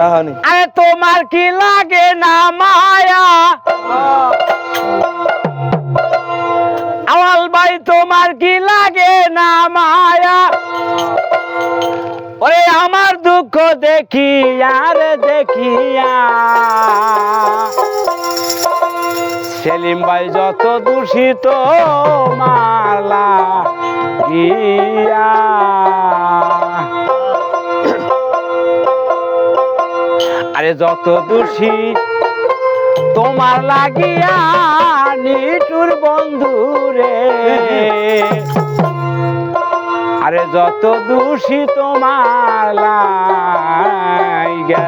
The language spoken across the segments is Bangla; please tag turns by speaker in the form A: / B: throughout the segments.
A: আরে তোমার কি লাগে না মায়া আওয়াল ভাই তোমার কি লাগে না মায়া ওরে আমার দুঃখ দেখিয়া রে দেখিয়া সেলিম ভাই যত দূষিত মারলা গিয়া আরে যত দোষী তোমার লাগিয়া নিঠুর বন্ধু রে আরে যত দোষী তোমার লাগিয়া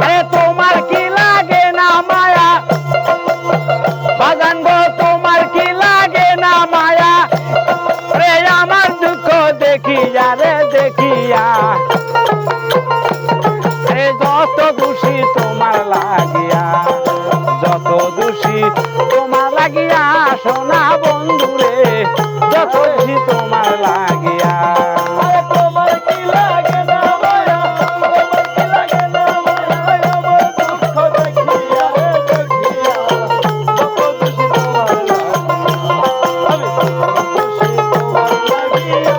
A: আরে তোমার কি লাগে না মায়া বাগান গো তোমার কি লাগে না মায়া রে আমার দুঃখ দেখিয়া রে দেখিয়া রে যত দোষী তোমার লাগিয়া যত দোষী তোমার লাগিয়া সোনা বন্ধু রে যত দোষী তোমার লাগিয়া তোমার কি লাগে না মায়া তোমার কি লাগে না মায়া আমার দুঃখ দেখিয়া রে দেখিয়া যত দোষী তোমার লাগিয়া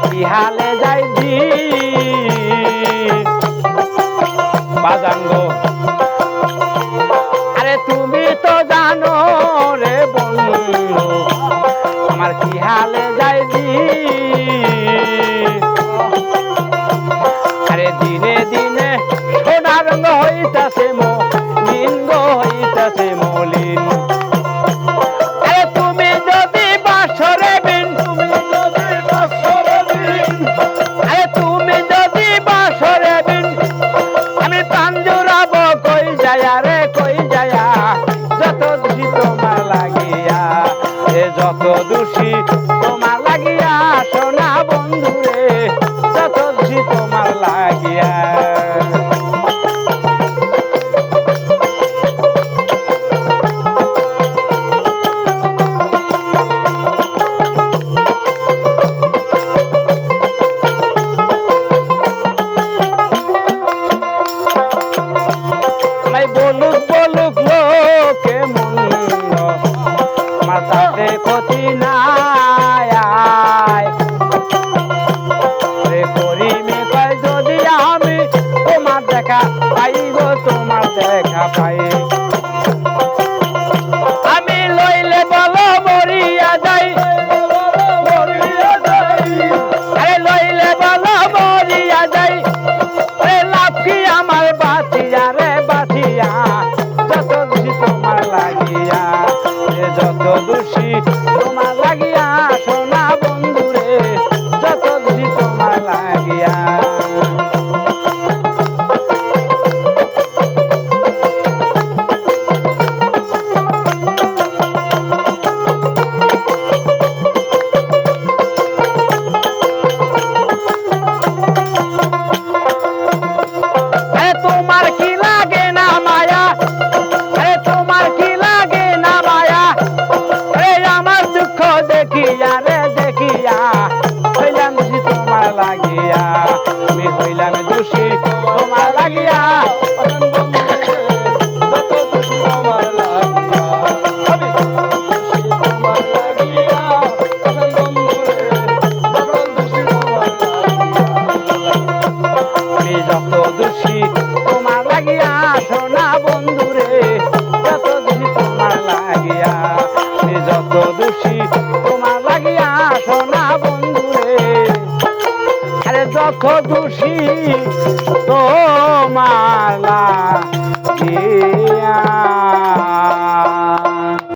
A: কি হালে যাই দি বাজান গো আরে তুমি তো জানো রে বন্ধু আমার কি হালে যাই দি আরে দিনে দিনে সোনার রঙ হইতাছে মলিন গো হইতাছে মলিন আরে তুমি যদি বাসরে বিন তুমি যদি আরে তুমি যদি বাসরে বিন আমি প্রাণ জুড়াবো কই যায়া রে কই যায়া যত দোষী তোমার লাগিয়া এ যত দোষী তোমার লাগিয়া সোনা বন্ধু রে যত দোষী তোমার লাগিয়া বলুক বলুক লোকে মন্দ আমার তাতে ক্ষতি নাই রে করিমে কয় যদি আমি তোমার দেখা পাই গো তোমার দেখা পাই আমি লইলে বলো মরিয়া যাই আরে লইলে বলো মরিয়া যাই লাভ কি আমার বাঁচিয়া রে বাঁচিয়া যত দোষী তোমার লাগিয়া যত দোষী তোমার লাগিয়া সোনা বন্ধু রে যত দোষী তোমার লাগিয়া তোমার কি লাগে না মায়া আরে তোমার কি লাগে না মায়া রে আমার দুঃখ দেখিয়া রে দেখিয়া হইলাম দোষী তোমার লাগিয়া আমি হইলাম দোষী তোমার লাগিয়া যত দোষী তোমার লাগিয়া আমি দোষী তোমার লাগিয়া আমি যত দোষী তোমার লাগিয়া সোনা বন্ধু রে যত দোষী তোমার লাগিয়া যত দোষী তোমার লাগিয়া সোনা বন্ধু রে আরে যত দোষী তোমার লাগিয়া